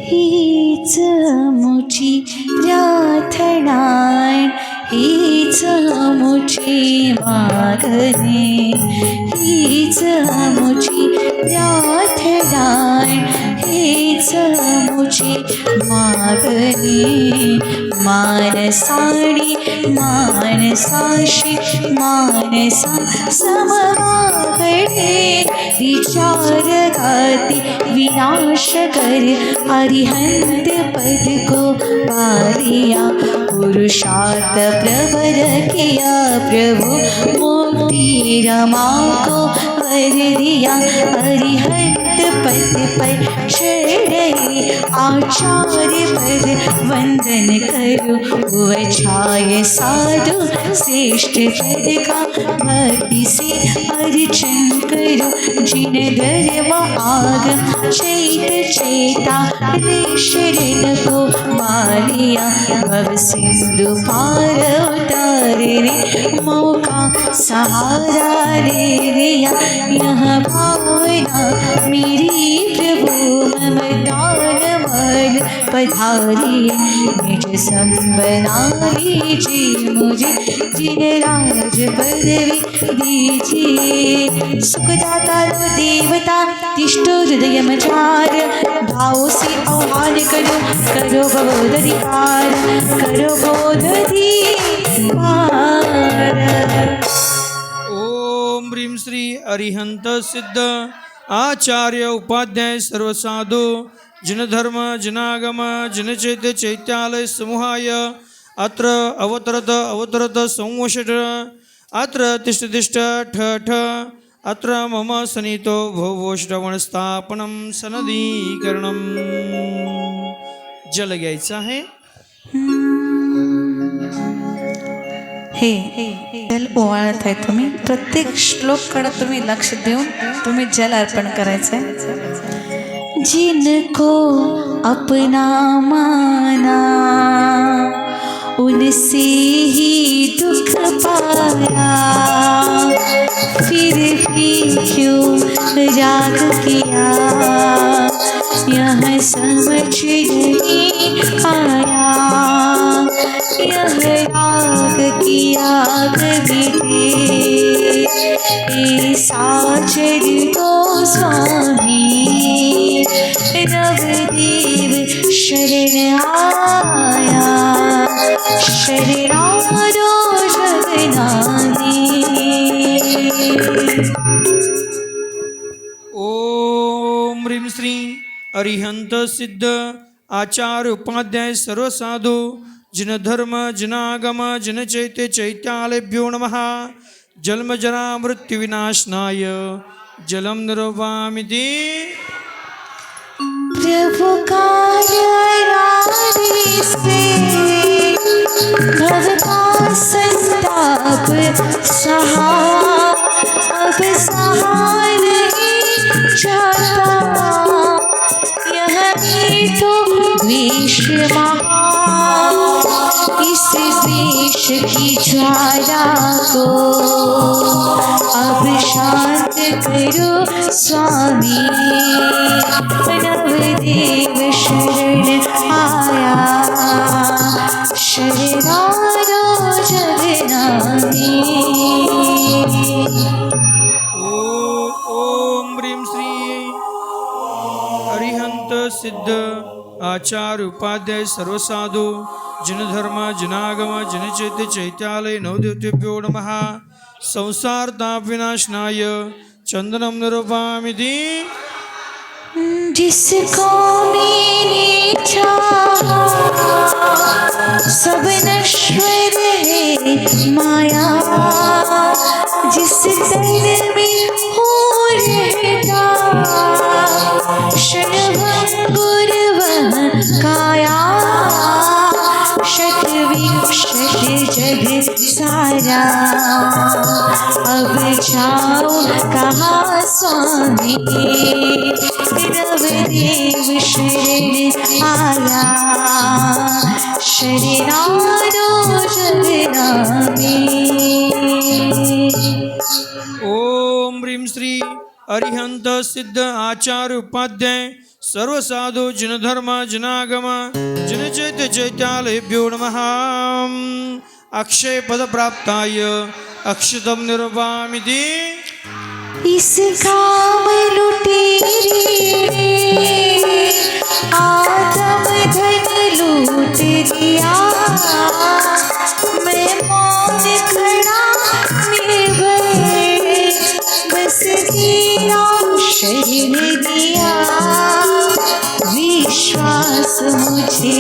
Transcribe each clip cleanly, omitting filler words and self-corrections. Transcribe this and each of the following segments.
हीच मुची प्रार्थना, हीच मुची मागणी, हीच मुची प्रार्थना, हीच मुची मागणी. मानसाणी मानसाशी मानसा समवागणे, विचार गाती विनाश कर, अरिहंत पद को पालिया. पुरुषार्थ प्रवर किया प्रभु, मुक्ति रमा को वर दिया. अरिहंत पद पर चढ़े, आचार्य पद वंदन करो. छाय साधु श्रेष्ठ पद का भक्ति से अर्चन करो. जिन धर्म आगम चैत चेता शरण को मालिया. भव सिंधु पार उतारे रे, मौका सहारा ले लिया. यह भावना मेरी प्रभु ममदान मन पधारी. निज संबना लीजिए मुझे, जिन राज पदवी दीजिए. सुखदाता देवता तिष्ठो हृदय मचार, भाव से आह्वान करो करो बोधधिकार, करो बोधधिकार. ओम ह्रीं श्री अरिहंत सिद्ध आचार्य उपाध्याय सर्वसाधु जनधर्म जनागम जनचैत चैत्यालय समूहाय अत्र अवतरत संवषट. अत्र तिष्ठ ठ ठ. अत्र मम सनितो भोवो श्रवणस्थापनम सनदीकरणम. जल घ्यायचं आहे. हे जल ओवाळत आहे तुम्ही. प्रत्येक श्लोककडे तुम्ही लक्ष देऊन तुम्ही जल अर्पण करायचंय. जिनको अपना माना, उनसे ही दुख पाया. फिर भी क्यों राग किया, यह समझ नहीं आया. यह राग किया कभी साचर तो स्वामी. नवदेव शरण आया, शरणारो जगनाही. ओम ह्रीं श्री अरिहंत सिद्ध आचार्य उपाध्याय सर्वसाधु जनधर्म जनागम जनचैत्य चैत्यालयभ्यो नमः. जन्म जरा मृत्यु विनाशनाय जलम निरवामि ते. प्रभु कार्य से भवता संताप सहा, अब सहा नहीं जाता. यह भी तो द्वेष महा, इस द्वेष की ज्वाला को अब शांत करो स्वामी. नवदेव शरण आया, शरणारो जगनाही. ओम ह्रीं श्री अरिहंत सिद्ध आचार्य उपाध्याय सर्वसाधु जनधर्म जनागम जनचैत्य चैत्यालय नवदेवतेभ्यो नमः. संसार ताप विनाशनाय चंदनम निरूपामि ते. जिसको मैंने चाहा सब नश्वर है माया. जिस तन में हो रहता क्षणभंगुर वह काया. शतविक्षत जग सारा, अब जाओ कहाँ स्वामी. नवदेव शरण आया, शरणारो जगनाही. ओम ह्रीं श्री अरिहंत सिद्ध आचार्य उपाध्याय सर्व साधु जिन धर्म जिनागम जिन चैत्य चैत्यालयेभ्यो नमः अक्षय पद प्राप्ताय अक्षतम निरूपामिति इस काम लुटेरे आदम धन लूट दिया मैं मौन खड़ा निर्भय बस तेरा शरण दिया विश्वास मुझे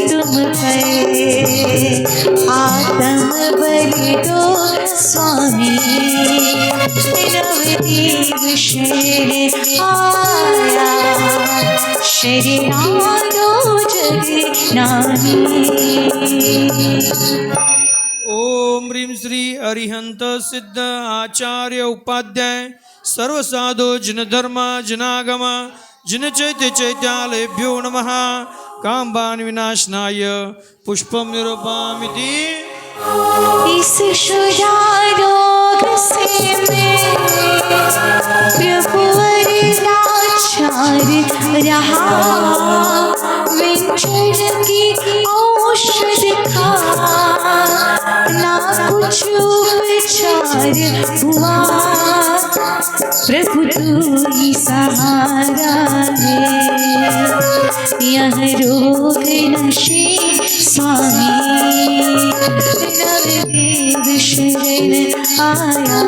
तुम पर आत्म बलि दो स्वामी नवदेव शरण आया शरणागतो जगन्नाथ ओम ह्रीं श्री अरिहंत सिद्ध आचार्य उपाध्याय सर्व साधु जिन धर्म जिनागम जिन चैत्य चैत्यालयेभ्यो नमः कामबान विनाशनाय पुष्पम निरूपामिति इस शुजारोग से मैं प्रभु लाचार रहा विंचर की औषध खा ना कुछ उपचार हुआ प्रभु तू ही सहारा है यह रोग नशे स्वामी नवदेव शरण आया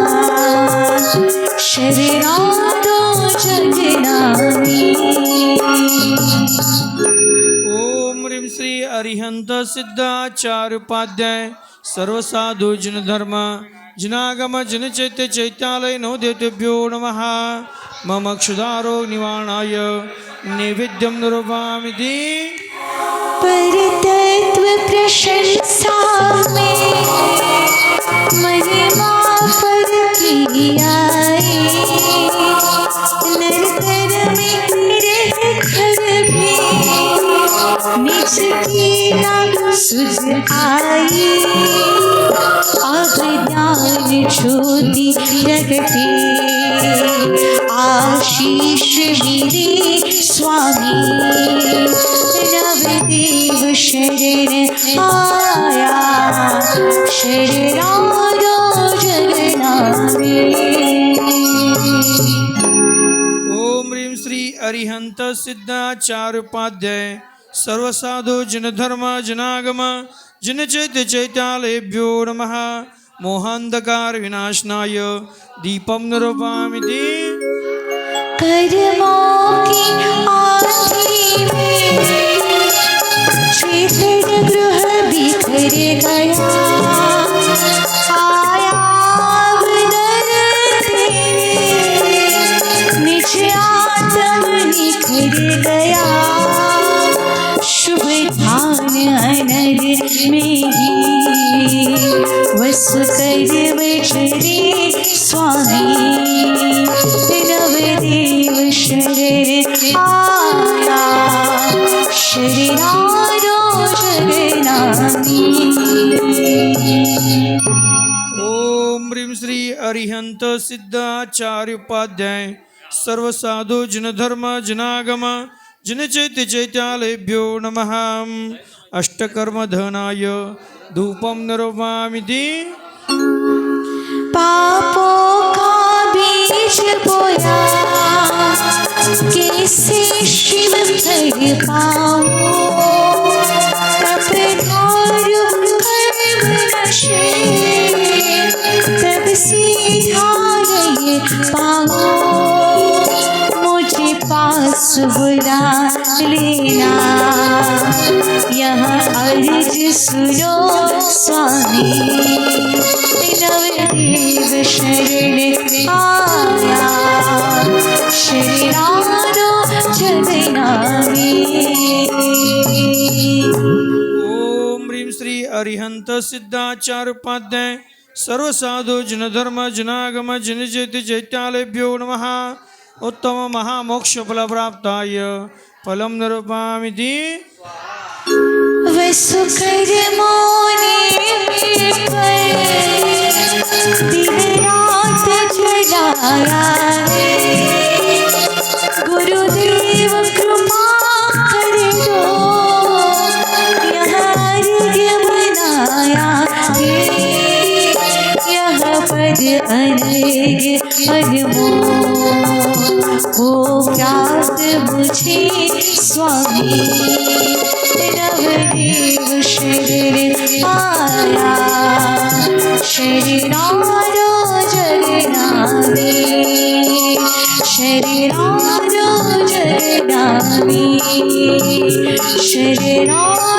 शरणागतो जगन्नाथ ओम ह्रीं श्री अरिहंत सिद्ध आचार्य उपाध्याय सर्व साधु जिन धर्म जिनागम जिन चैत्य चैत्यालय नवदेवतेभ्यो नमः मम क्षुधारो निवारणाय नैवेद्यं निरूपामिति परतत्व प्रशंसा में महिमा पद की आई नरतर में रह कर भी निज की ना सुझ आई अब ज्ञान ज्योति प्रगटे आशीष मिले स्वामी नवदेव शरण आया शरणागतो जगन्नाथ ओम ह्रीं श्री अरिहंत सिद्ध आचार्य उपाध्याय सर्व साधु जिन धर्म जिनागम जिन चैत्य चैत्यालयेभ्यो नमः मोहांधकार विनाशनाय दीपम निरूपामिति कर्मों की आँधी में चेतन गृह बिखर गया आया अवदर तेरे निज आत्म निखर गया शुभ ध्यान अनर में ही वसु कर बचरे स्वामी नवदेव शरण आया शरणागतो जगन्नाथ ओम ह्रीं श्री अरिहंत सिद्ध आचार्य उपाध्याय सर्व साधु जिन धर्म जिनागम जिन चैत्य चैत्यालयेभ्यो नमः अष्टकर्म धनाय धूपम निरूपामिति पापों का बीज बोया कैसे शिव भर पाऊं तब धारू कर्म नशे तब सीधा ये पाऊं मुझे पास बुला लेना यह अर्ज सुनो स्वामी नवदेव शरण आया शरणागतो जगन्नाथ ओम ह्रीं श्री अरिहंत सिद्धाचार्य उपाध्याय सर्व साधु जिन धर्म जिनागम जिन चैत्य चैत्यालयेभ्यो नमः उत्तम महामोक्ष फल प्राप्ताय फलम निरूपामिति वसुकर मोने दिन रात जलाया गुरुदेव कृपा अनर्घ्य अनमोल हो प्यास बुझे स्वामी नवदेव शरीर आया शरीरारो जगनामी शरीरारो जगनामी शरीरारो